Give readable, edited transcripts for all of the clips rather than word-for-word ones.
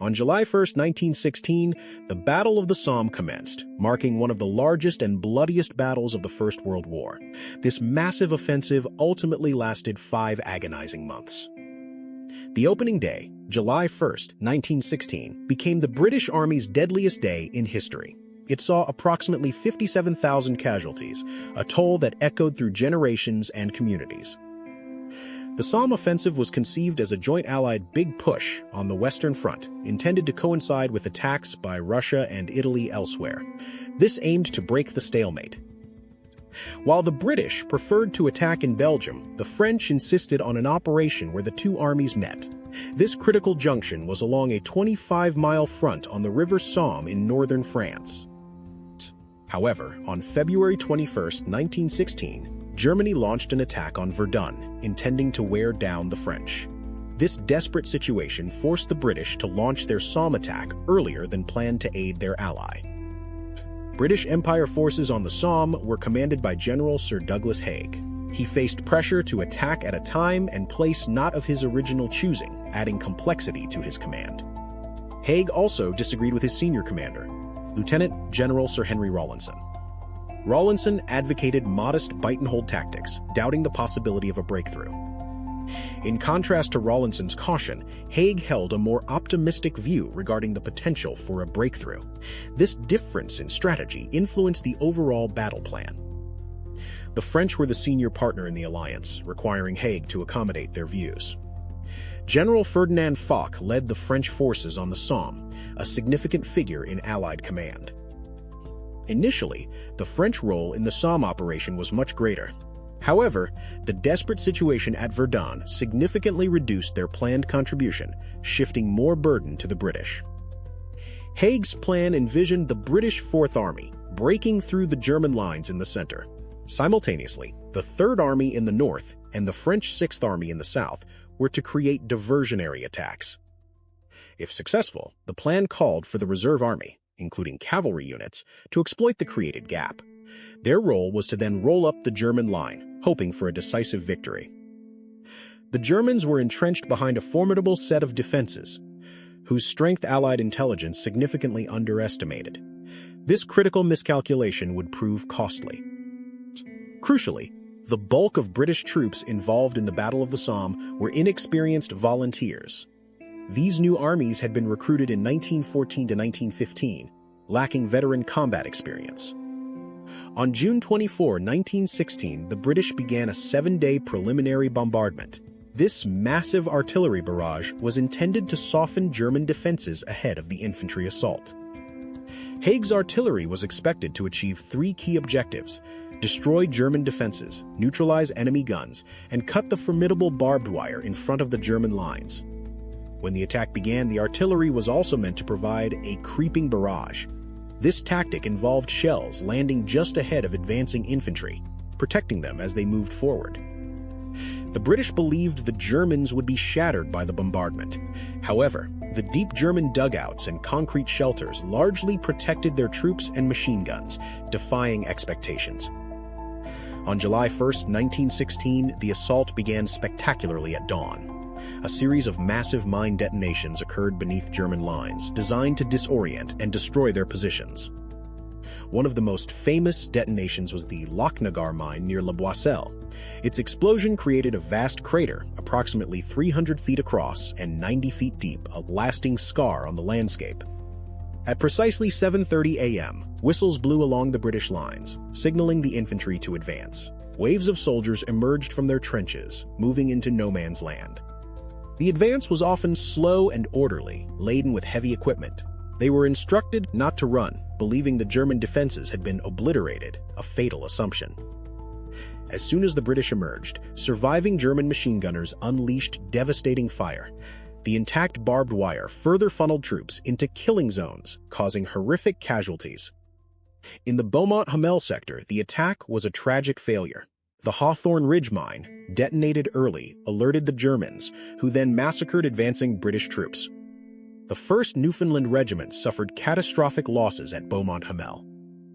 On July 1, 1916, the Battle of the Somme commenced, marking one of the largest and bloodiest battles of the First World War. This massive offensive ultimately lasted 5 agonizing months. The opening day, July 1, 1916, became the British Army's deadliest day in history. It saw approximately 57,000 casualties, a toll that echoed through generations and communities. The Somme offensive was conceived as a joint Allied big push on the Western Front, intended to coincide with attacks by Russia and Italy elsewhere. This aimed to break the stalemate. While the British preferred to attack in Belgium, the French insisted on an operation where the two armies met. This critical junction was along a 25-mile front on the River Somme in northern France. However, on February 21, 1916, Germany launched an attack on Verdun, intending to wear down the French. This desperate situation forced the British to launch their Somme attack earlier than planned to aid their ally. British Empire forces on the Somme were commanded by General Sir Douglas Haig. He faced pressure to attack at a time and place not of his original choosing, adding complexity to his command. Haig also disagreed with his senior commander, Lieutenant General Sir Henry Rawlinson. Rawlinson advocated modest bite-and-hold tactics, doubting the possibility of a breakthrough. In contrast to Rawlinson's caution, Haig held a more optimistic view regarding the potential for a breakthrough. This difference in strategy influenced the overall battle plan. The French were the senior partner in the alliance, requiring Haig to accommodate their views. General Ferdinand Foch led the French forces on the Somme, a significant figure in Allied command. Initially, the French role in the Somme operation was much greater. However, the desperate situation at Verdun significantly reduced their planned contribution, shifting more burden to the British. Haig's plan envisioned the British Fourth Army breaking through the German lines in the center. Simultaneously, the Third Army in the north and the French Sixth Army in the south were to create diversionary attacks. If successful, the plan called for the Reserve Army, including cavalry units, to exploit the created gap. Their role was to then roll up the German line, hoping for a decisive victory. The Germans were entrenched behind a formidable set of defenses, whose strength Allied intelligence significantly underestimated. This critical miscalculation would prove costly. Crucially, the bulk of British troops involved in the Battle of the Somme were inexperienced volunteers. These new armies had been recruited in 1914 to 1915, lacking veteran combat experience. On June 24, 1916, the British began a 7-day preliminary bombardment. This massive artillery barrage was intended to soften German defenses ahead of the infantry assault. Haig's artillery was expected to achieve 3 key objectives: destroy German defenses, neutralize enemy guns, and cut the formidable barbed wire in front of the German lines. When the attack began, the artillery was also meant to provide a creeping barrage. This tactic involved shells landing just ahead of advancing infantry, protecting them as they moved forward. The British believed the Germans would be shattered by the bombardment. However, the deep German dugouts and concrete shelters largely protected their troops and machine guns, defying expectations. On July 1, 1916, the assault began spectacularly at dawn. A series of massive mine detonations occurred beneath German lines, designed to disorient and destroy their positions. One of the most famous detonations was the Lochnagar mine near La Boisselle. Its explosion created a vast crater, approximately 300 feet across and 90 feet deep, a lasting scar on the landscape. At precisely 7:30 a.m., whistles blew along the British lines, signaling the infantry to advance. Waves of soldiers emerged from their trenches, moving into no man's land. The advance was often slow and orderly, laden with heavy equipment. They were instructed not to run, believing the German defenses had been obliterated, a fatal assumption. As soon as the British emerged, surviving German machine gunners unleashed devastating fire. The intact barbed wire further funneled troops into killing zones, causing horrific casualties. In the Beaumont-Hamel sector, the attack was a tragic failure. The Hawthorne Ridge mine, detonated early, alerted the Germans, who then massacred advancing British troops. The 1st Newfoundland Regiment suffered catastrophic losses at Beaumont-Hamel.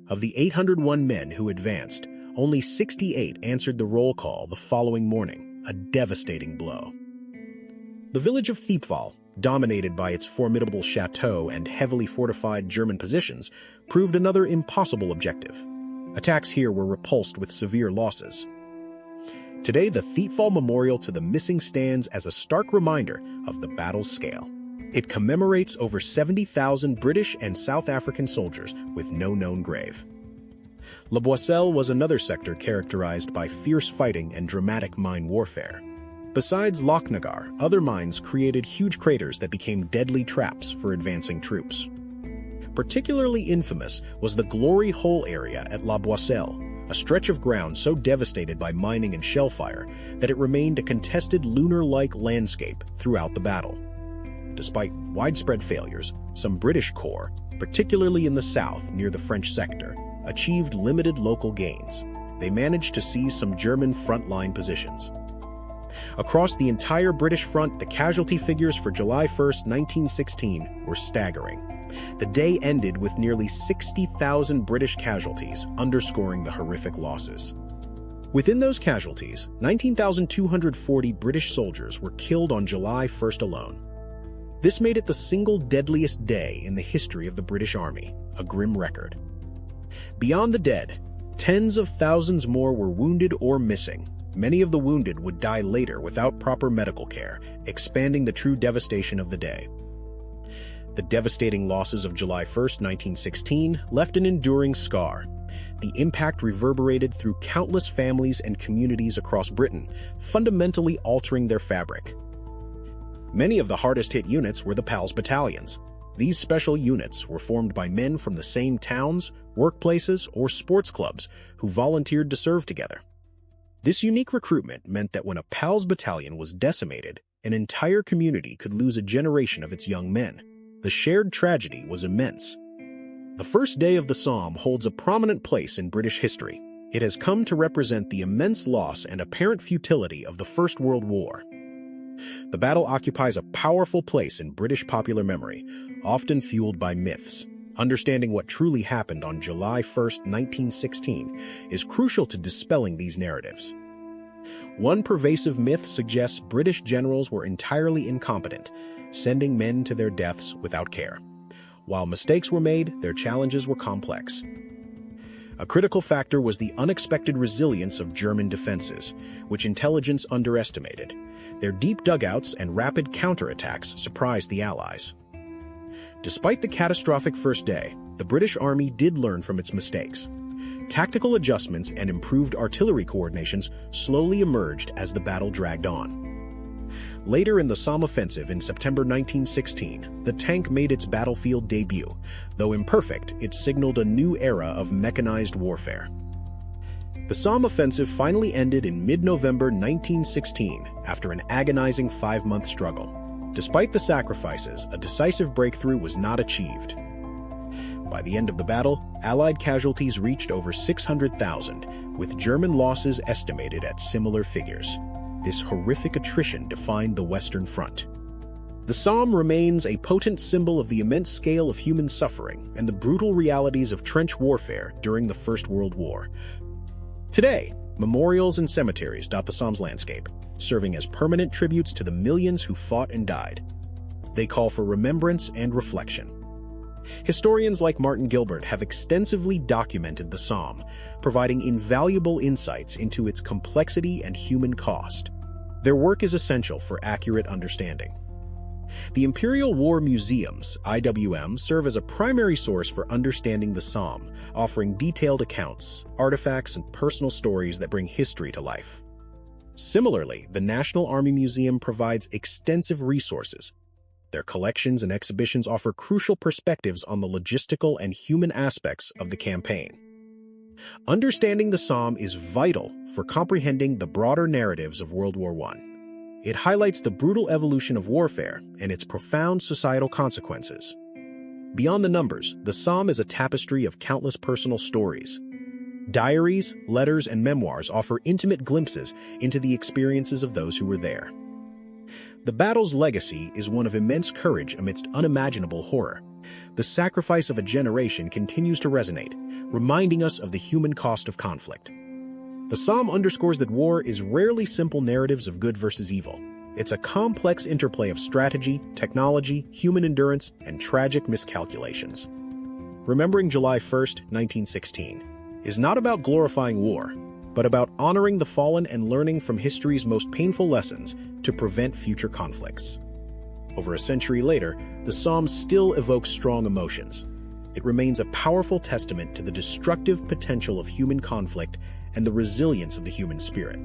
Of the 801 men who advanced, only 68 answered the roll call the following morning, a devastating blow. The village of Thiepval, dominated by its formidable chateau and heavily fortified German positions, proved another impossible objective. Attacks here were repulsed with severe losses. Today, the Thiepval Memorial to the Missing stands as a stark reminder of the battle's scale. It commemorates over 70,000 British and South African soldiers with no known grave. La Boisselle was another sector characterized by fierce fighting and dramatic mine warfare. Besides Lochnagar, other mines created huge craters that became deadly traps for advancing troops. Particularly infamous was the Glory Hole area at La Boisselle, a stretch of ground so devastated by mining and shellfire that it remained a contested lunar-like landscape throughout the battle. Despite widespread failures, some British corps, particularly in the south near the French sector, achieved limited local gains. They managed to seize some German frontline positions. Across the entire British front, the casualty figures for July 1, 1916 were staggering. The day ended with nearly 60,000 British casualties, underscoring the horrific losses. Within those casualties, 19,240 British soldiers were killed on July 1st alone. This made it the single deadliest day in the history of the British Army, a grim record. Beyond the dead, tens of thousands more were wounded or missing. Many of the wounded would die later without proper medical care, expanding the true devastation of the day. The devastating losses of July 1, 1916, left an enduring scar. The impact reverberated through countless families and communities across Britain, fundamentally altering their fabric. Many of the hardest-hit units were the PALS battalions. These special units were formed by men from the same towns, workplaces, or sports clubs who volunteered to serve together. This unique recruitment meant that when a PALS battalion was decimated, an entire community could lose a generation of its young men. The shared tragedy was immense. The first day of the Somme holds a prominent place in British history. It has come to represent the immense loss and apparent futility of the First World War. The battle occupies a powerful place in British popular memory, often fueled by myths. Understanding what truly happened on July 1, 1916, is crucial to dispelling these narratives. One pervasive myth suggests British generals were entirely incompetent, sending men to their deaths without care. While mistakes were made, their challenges were complex. A critical factor was the unexpected resilience of German defenses, which intelligence underestimated. Their deep dugouts and rapid counterattacks surprised the Allies. Despite the catastrophic first day, the British Army did learn from its mistakes. Tactical adjustments and improved artillery coordinations slowly emerged as the battle dragged on. Later in the Somme offensive in September 1916, the tank made its battlefield debut. Though imperfect, it signaled a new era of mechanized warfare. The Somme offensive finally ended in mid-November 1916 after an agonizing 5-month struggle. Despite the sacrifices, a decisive breakthrough was not achieved. By the end of the battle, Allied casualties reached over 600,000, with German losses estimated at similar figures. This horrific attrition defined the Western Front. The Somme remains a potent symbol of the immense scale of human suffering and the brutal realities of trench warfare during the First World War. Today, memorials and cemeteries dot the Somme's landscape, serving as permanent tributes to the millions who fought and died. They call for remembrance and reflection. Historians like Martin Gilbert have extensively documented the Somme, providing invaluable insights into its complexity and human cost. Their work is essential for accurate understanding. The Imperial War Museums, IWM, serve as a primary source for understanding the Somme, offering detailed accounts, artifacts, and personal stories that bring history to life. Similarly, the National Army Museum provides extensive resources. Their collections and exhibitions offer crucial perspectives on the logistical and human aspects of the campaign. Understanding the Somme is vital for comprehending the broader narratives of World War I. It highlights the brutal evolution of warfare and its profound societal consequences. Beyond the numbers, the Somme is a tapestry of countless personal stories. Diaries, letters, and memoirs offer intimate glimpses into the experiences of those who were there. The battle's legacy is one of immense courage amidst unimaginable horror. The sacrifice of a generation continues to resonate, reminding us of the human cost of conflict. The Somme underscores that war is rarely simple narratives of good versus evil. It's a complex interplay of strategy, technology, human endurance, and tragic miscalculations. Remembering July 1st, 1916, is not about glorifying war, but about honoring the fallen and learning from history's most painful lessons to prevent future conflicts. Over a century later, the Somme still evokes strong emotions. It remains a powerful testament to the destructive potential of human conflict and the resilience of the human spirit.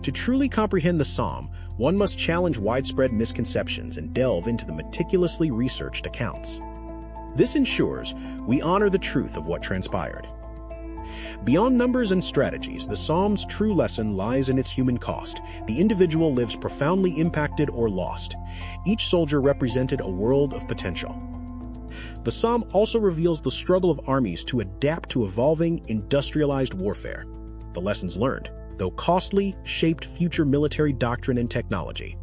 To truly comprehend the Somme, one must challenge widespread misconceptions and delve into the meticulously researched accounts. This ensures we honor the truth of what transpired. Beyond numbers and strategies, the Somme's true lesson lies in its human cost. The individual lives profoundly impacted or lost. Each soldier represented a world of potential. The Somme also reveals the struggle of armies to adapt to evolving, industrialized warfare. The lessons learned, though costly, shaped future military doctrine and technology.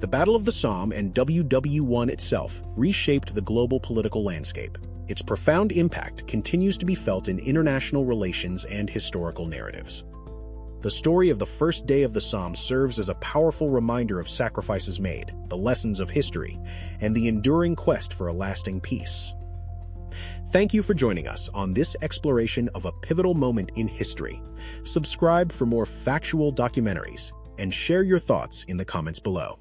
The Battle of the Somme and WW1 itself reshaped the global political landscape. Its profound impact continues to be felt in international relations and historical narratives. The story of the first day of the Somme serves as a powerful reminder of sacrifices made, the lessons of history, and the enduring quest for a lasting peace. Thank you for joining us on this exploration of a pivotal moment in history. Subscribe for more factual documentaries and share your thoughts in the comments below.